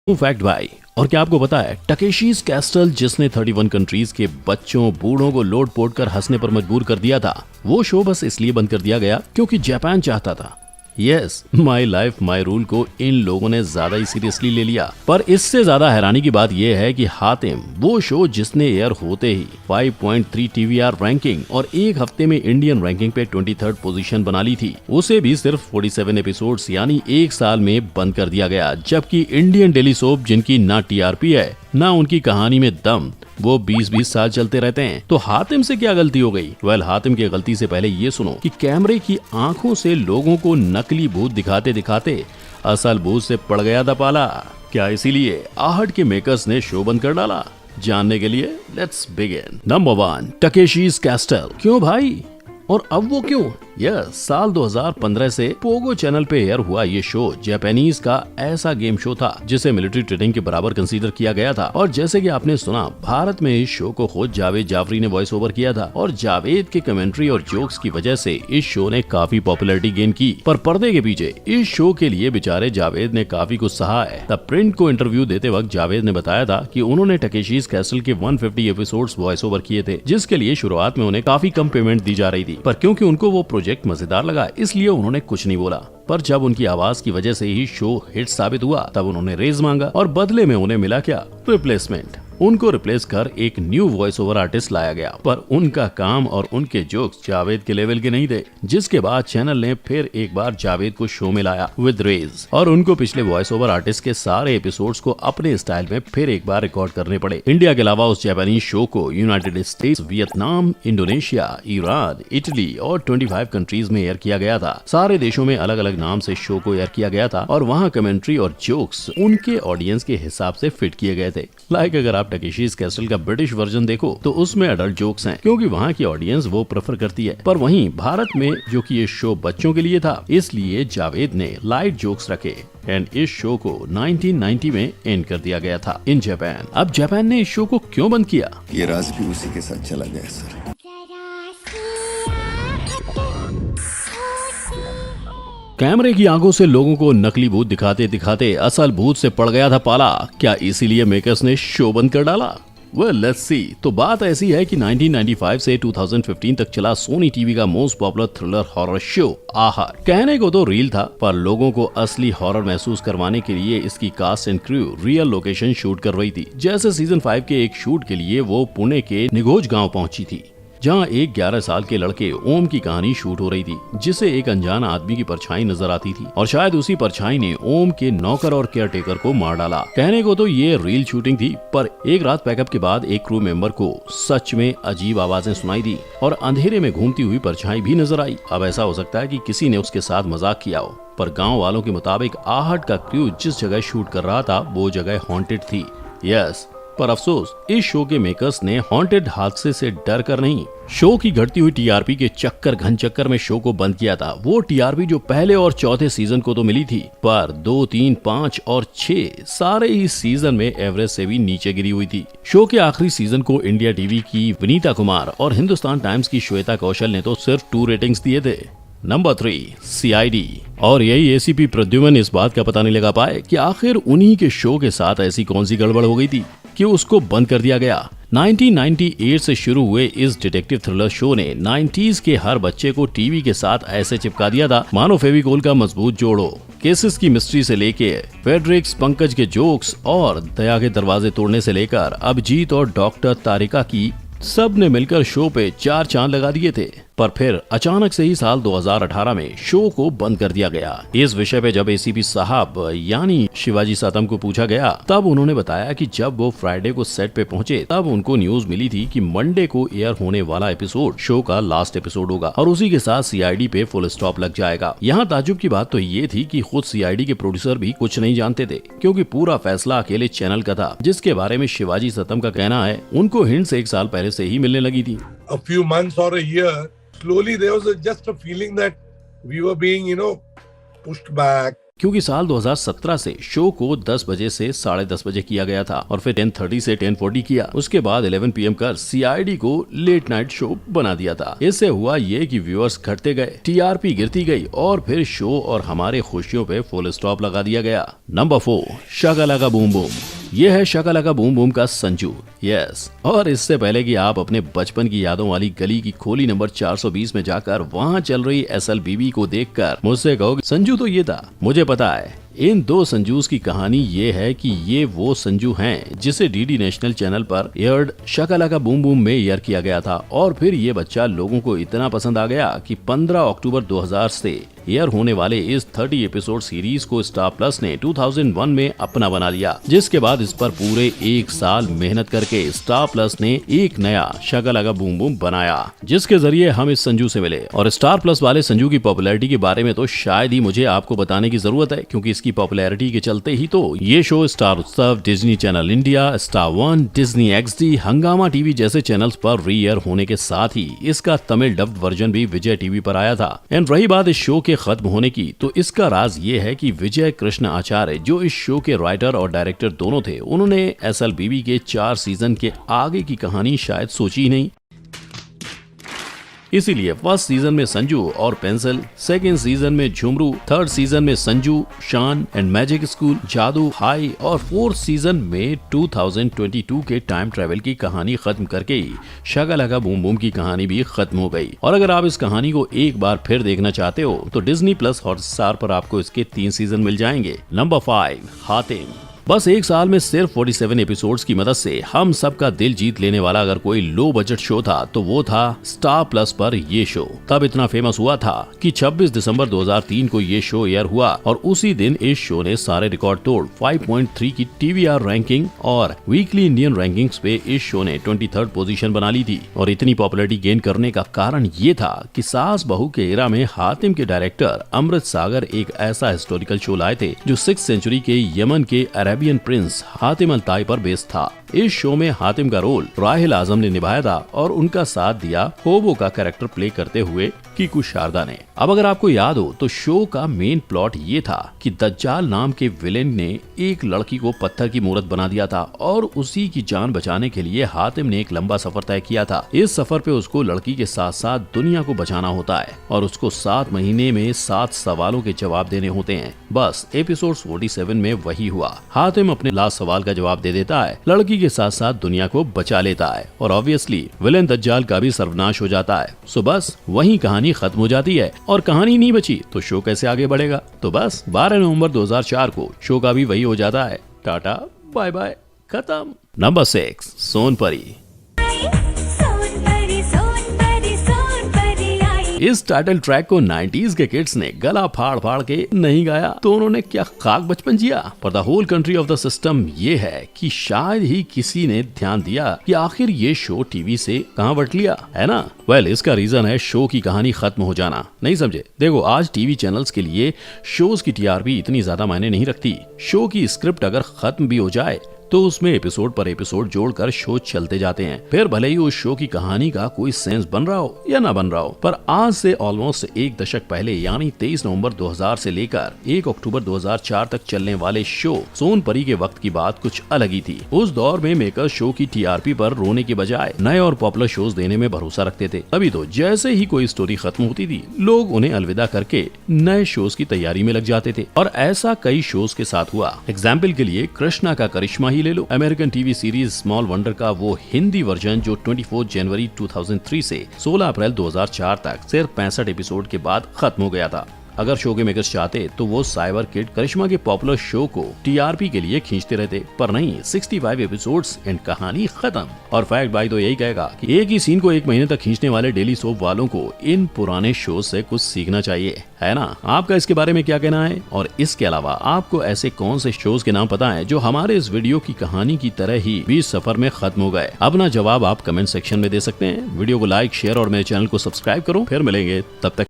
Fact भाई। और क्या आपको पता है टकेशीज कैस्टल जिसने 31 कंट्रीज के बच्चों बूढ़ों को लोट पोट कर हंसने पर मजबूर कर दिया था, वो शो बस इसलिए बंद कर दिया गया क्योंकि जापान चाहता था। Yes, my life my rule को इन लोगों ने ज्यादा ही सीरियसली ले लिया। पर इससे ज्यादा हैरानी की बात यह है कि हातिम वो शो जिसने एयर होते ही 5.3 TVR रैंकिंग और एक हफ्ते में इंडियन रैंकिंग पे 23rd पोजीशन बना ली थी, उसे भी सिर्फ 47 एपिसोड्स यानी एक साल में बंद कर दिया गया। जबकि इंडियन डेली सोप जिनकी ना TRP है ना उनकी कहानी में दम, वो 20-20 साल चलते रहते हैं। तो हातिम से क्या गलती हो गई? हातिम की गलती से पहले ये सुनो कि कैमरे की आंखों से लोगों को नकली भूत दिखाते दिखाते असल भूत से पड़ गया था पाला। क्या इसीलिए आहट के मेकर्स ने शो बंद कर डाला? जानने के लिए let's begin. Number 1, Takeshi's castle. क्यों भाई, और अब वो क्यों? साल 2015 से पोगो चैनल पे एयर हुआ ये शो जापानीज का ऐसा गेम शो था जिसे मिलिट्री ट्रेनिंग के बराबर कंसीडर किया गया था। और जैसे कि आपने सुना, भारत में इस शो को खुद जावेद जाफरी ने वॉइस ओवर किया था और जावेद के कमेंट्री और जोक्स की वजह से इस शो ने काफी पॉपुलैरिटी गेन की। पर पर्दे के पीछे इस शो के लिए बेचारे जावेद ने काफी कुछ सहा है। द प्रिंट को इंटरव्यू देते वक्त जावेद ने बताया था कि उन्होंने टकेशीज कैसल के 150 एपिसोड्स वॉइस ओवर किए थे, जिसके लिए शुरुआत में उन्हें काफी कम पेमेंट दी जा रही थी। पर क्योंकि उनको वो प्रोजेक्ट मजेदार लगा इसलिए उन्होंने कुछ नहीं बोला। पर जब उनकी आवाज की वजह से ही शो हिट साबित हुआ तब उन्होंने रेज मांगा और बदले में उन्हें मिला क्या? रिप्लेसमेंट। उनको रिप्लेस कर एक न्यू वॉइस ओवर आर्टिस्ट लाया गया। पर उनका काम और उनके जोक्स जावेद के लेवल के नहीं थे, जिसके बाद चैनल ने फिर एक बार जावेद को शो में लाया विद रेज और उनको पिछले वॉइस ओवर आर्टिस्ट के सारे एपिसोड्स को अपने स्टाइल में फिर एक बार रिकॉर्ड करने पड़े। इंडिया के अलावा उस जापानीज शो को United states, Vietnam, Indonesia, Iran, Italy और 25 कंट्रीज में एयर किया गया था। सारे देशों में अलग अलग नाम से शो को एयर किया गया था और वहाँ कमेंट्री और जोक्स उनके ऑडियंस के हिसाब से फिट किए गए थे। अगर आप टकेशीज कैसल का ब्रिटिश वर्जन देखो तो उसमें एडल्ट जोक्स हैं क्योंकि वहाँ की ऑडियंस वो प्रेफर करती है। पर वहीं भारत में जो कि ये शो बच्चों के लिए था, इसलिए जावेद ने लाइट जोक्स रखे एंड इस शो को 1990 में एंड कर दिया गया था इन जापान। अब जापान ने इस शो को क्यों बंद किया? ये राज भी उसी के साथ चला गया सर। कैमरे की आंखों से लोगों को नकली भूत दिखाते दिखाते असल भूत से पड़ गया था पाला। क्या इसीलिए मेकर्स ने शो बंद कर डाला? Let's see. तो बात ऐसी है कि 1995 से 2015 तक चला सोनी टीवी का most popular thriller horror show आहट। कहने को तो रील था, पर लोगों को असली हॉरर महसूस करवाने के लिए इसकी cast and crew real location shoot कर रही थी। जैसे सीजन 5 के एक शूट के लिए वो पुणे के निघोज गाँव पहुंची थी, जहां एक 11 साल के लड़के ओम की कहानी शूट हो रही थी, जिसे एक अनजान आदमी की परछाई नजर आती थी और शायद उसी परछाई ने ओम के नौकर और केयरटेकर को मार डाला। कहने को तो ये रियल शूटिंग थी, पर एक रात पैकअप के बाद एक क्रू मेंबर को सच में अजीब आवाजें सुनाई दी और अंधेरे में घूमती हुई परछाई भी नजर आई। अब ऐसा हो सकता है कि किसी ने उसके साथ मजाक किया हो, पर गाँव वालों के मुताबिक आहट का क्रू जिस जगह शूट कर रहा था वो जगह हॉन्टेड थी। यस, पर अफसोस इस शो के मेकर्स ने हॉन्टेड हादसे से डर कर नहीं, शो की घटती हुई TRP के घन चक्कर में शो को बंद किया था। वो TRP जो पहले और चौथे सीजन को तो मिली थी, पर 2, 3, 5 और 6 सारे ही सीजन में एवरेज से भी नीचे गिरी हुई थी। शो के आखिरी सीजन को इंडिया टीवी की विनीता कुमार और हिंदुस्तान टाइम्स की श्वेता कौशल ने तो सिर्फ 2 रेटिंग्स दिए थे। Number 3, CID। और यही ACP प्रद्युमन इस बात का पता नहीं लगा पाए कि आखिर उन्हीं के शो के साथ ऐसी कौन सी गड़बड़ हो गई थी कि उसको बंद कर दिया गया। 1998 से शुरू हुए इस डिटेक्टिव थ्रिलर शो ने 90s के हर बच्चे को टीवी के साथ ऐसे चिपका दिया था मानो फेविकोल का मजबूत जोड़ हो। केसेस की मिस्ट्री से लेके फेडरिक्स, पंकज के जोक्स और दया के दरवाजे तोड़ने से लेकर अभिजीत और डॉक्टर तारिका की, सब ने मिलकर शो पे 4 चांद लगा दिए थे। पर फिर अचानक से ही साल 2018 में शो को बंद कर दिया गया। इस विषय पे जब ACP साहब यानी शिवाजी सातम को पूछा गया, तब उन्होंने बताया कि जब वो फ्राइडे को सेट पे पहुंचे तब उनको न्यूज मिली थी कि मंडे को एयर होने वाला एपिसोड शो का लास्ट एपिसोड होगा और उसी के साथ CID पे फुल स्टॉप लग जाएगा। यहाँ ताज्जुब की बात तो ये थी कि खुद CID के प्रोड्यूसर भी कुछ नहीं जानते थे, क्योंकि पूरा फैसला अकेले चैनल का था, जिसके बारे में शिवाजी सातम का कहना है उनको हिंट्स 1 साल पहले से ही मिलने लगी थी। A few months or a year, slowly there was just a feeling that we were being, pushed back. क्योंकि साल 2017 से शो को 10 बजे से 10:30 बजे किया गया था और फिर 10:30 से 10:40 किया। उसके बाद 11 PM कर CID को लेट नाइट शो बना दिया था। इससे हुआ ये कि व्यूअर्स घटते गए, TRP गिरती गई और फिर शो और हमारे खुशियों पे फुल स्टॉप लगा दिया गया। नंबर 4, शाका लाका बूम बूम। ये है शाका लाका बूम बूम का संजू। यस, और इससे पहले कि आप अपने बचपन की यादों वाली गली की खोली नंबर 420 में जाकर वहाँ चल रही SLBB को देखकर मुझसे कहोगे संजू तो ये था, मुझे पता है। इन दो संजूस की कहानी ये है कि ये वो संजू हैं जिसे DD नेशनल चैनल पर एयर्ड शाका लाका बूम बूम में एयर किया गया था और फिर ये बच्चा लोगों को इतना पसंद आ गया कि 15 अक्टूबर 2000 से एयर होने वाले इस 30 एपिसोड सीरीज को स्टार प्लस ने 2001 में अपना बना लिया, जिसके बाद इस पर पूरे 1 साल मेहनत करके स्टार प्लस ने एक नया शाका लाका बूम बूम बनाया, जिसके जरिए हम इस संजू से मिले। और स्टार प्लस वाले संजू की पॉपुलैरिटी के बारे में तो शायद ही मुझे आपको बताने की जरूरत है, क्योंकि इसकी पॉपुलैरिटी के चलते ही तो ये शो स्टार उत्सव, Disney channel India, star one, Disney XD, हंगामा टीवी जैसे चैनल्स पर री एयर होने के साथ ही इसका तमिल डब्ड वर्जन भी विजय टीवी पर आया था। एंड रही बात इस शो के खत्म होने की, तो इसका राज ये है कि विजय कृष्ण आचार्य, जो इस शो के राइटर और डायरेक्टर दोनों थे, उन्होंने SLBB के 4 सीजन के आगे की कहानी शायद सोची ही नहीं। इसीलिए फर्स्ट सीजन में संजू और पेंसिल, सेकेंड सीजन में झुमरू, थर्ड सीजन में संजू, शान एंड मैजिक स्कूल, जादू, हाई और फोर्थ सीजन में 2022 के टाइम ट्रेवल की कहानी खत्म करके ही शाका लाका बूम बूम की कहानी भी खत्म हो गई। और अगर आप इस कहानी को एक बार फिर देखना चाहते हो तो डिज्नी प्लस हॉटस्टार पर आपको इसके 3 सीजन मिल जाएंगे। नंबर 5, हातिम। बस 1 साल में सिर्फ 47 एपिसोड्स की मदद से हम सबका दिल जीत लेने वाला अगर कोई लो बजट शो था तो वो था स्टार प्लस पर ये शो। तब इतना फेमस हुआ था कि 26 दिसंबर 2003 को ये शो एयर हुआ और उसी दिन इस शो ने सारे रिकॉर्ड तोड़ 5.3 की TVR रैंकिंग और वीकली इंडियन रैंकिंग्स पे इस शो ने 23rd पोजीशन बना ली थी। और इतनी पॉपुलैरिटी गेन करने का कारण ये था कि सास बहू के एरा में हातिम के डायरेक्टर अमृत सागर एक ऐसा हिस्टोरिकल शो लाए थे जो 6th सेंचुरी के यमन के अरेबियन प्रिंस हातिम अल ताई पर बेस्ड था। इस शो में हातिम का रोल राहिल आजम ने निभाया था और उनका साथ दिया होबो का कैरेक्टर प्ले करते हुए कीकू शारदा ने। अब अगर आपको याद हो तो शो का मेन प्लॉट ये था कि दज्जाल नाम के विलेन ने एक लड़की को पत्थर की मूर्त बना दिया था और उसी की जान बचाने के लिए हातिम ने एक लंबा सफर तय किया था। इस सफर पे उसको लड़की के साथ साथ दुनिया को बचाना होता है और उसको 7 महीने में 7 सवालों के जवाब देने होते हैं। बस एपिसोड 47 में वही हुआ। हातिम अपने लास्ट सवाल का जवाब दे देता है, लड़की के साथ साथ दुनिया को बचा लेता है और ऑब्वियसली विलेन दज्जाल का भी सर्वनाश हो जाता है। सो बस वही कहानी खत्म हो जाती है और कहानी नहीं बची तो शो कैसे आगे बढ़ेगा। तो बस 12 नवंबर 2004 को शो का भी वही हो जाता है। टाटा बाय बाय, खत्म। नंबर 6, सोनपरी। इस टाइटल ट्रैक को 90s के किड्स ने गला फाड़ फाड़ के नहीं गाया तो उन्होंने क्या खाक बचपन जिया। पर the whole country of the system ये है कि शायद ही किसी ने ध्यान दिया कि आखिर ये शो टीवी से कहां बट लिया है ना। वेल, इसका रीजन है शो की कहानी खत्म हो जाना। नहीं समझे? देखो, आज टीवी चैनल्स के लिए शोज की TRP इतनी ज्यादा मायने नहीं रखती। शो की स्क्रिप्ट अगर खत्म भी हो जाए तो उसमें एपिसोड पर एपिसोड जोड़कर शो चलते जाते हैं, फिर भले ही उस शो की कहानी का कोई सेंस बन रहा हो या ना बन रहा हो। पर आज से ऑलमोस्ट 1 दशक पहले यानी 23 नवंबर 2000 से लेकर 1 अक्टूबर 2004 तक चलने वाले शो सोनपरी के वक्त की बात कुछ अलग ही थी। उस दौर में मेकर शो की TRP पर रोने के बजाय नए और पॉपुलर शोज देने में भरोसा रखते थे। तभी तो जैसे ही कोई स्टोरी खत्म होती थी लोग उन्हें अलविदा करके नए शोज की तैयारी में लग जाते थे और ऐसा कई शोज के साथ हुआ। एग्जाम्पल के लिए कृष्णा का करिश्मा ही ले लो। American TV series small wonder का वो हिंदी वर्जन जो 24 जनवरी 2003 से 16 अप्रैल 2004 तक सिर्फ 65 एपिसोड के बाद खत्म हो गया था। अगर शो के मेकर्स चाहते तो वो साइबर किड करिश्मा के पॉपुलर शो को TRP के लिए खींचते रहते, पर नहीं, 65 एपिसोड्स एंड कहानी खत्म। और फैक्ट भाई तो यही कहेगा कि एक ही सीन को 1 महीने तक खींचने वाले डेली सोप वालों को इन पुराने शो से कुछ सीखना चाहिए, है ना। आपका इसके बारे में क्या कहना है? और इसके अलावा आपको ऐसे कौन से शोज के नाम पता है जो हमारे इस वीडियो की कहानी की तरह ही 20 सफर में खत्म हो गए? अपना जवाब आप कमेंट सेक्शन में दे सकते हैं। वीडियो को लाइक, शेयर और मेरे चैनल को सब्सक्राइब करो। फिर मिलेंगे, तब तक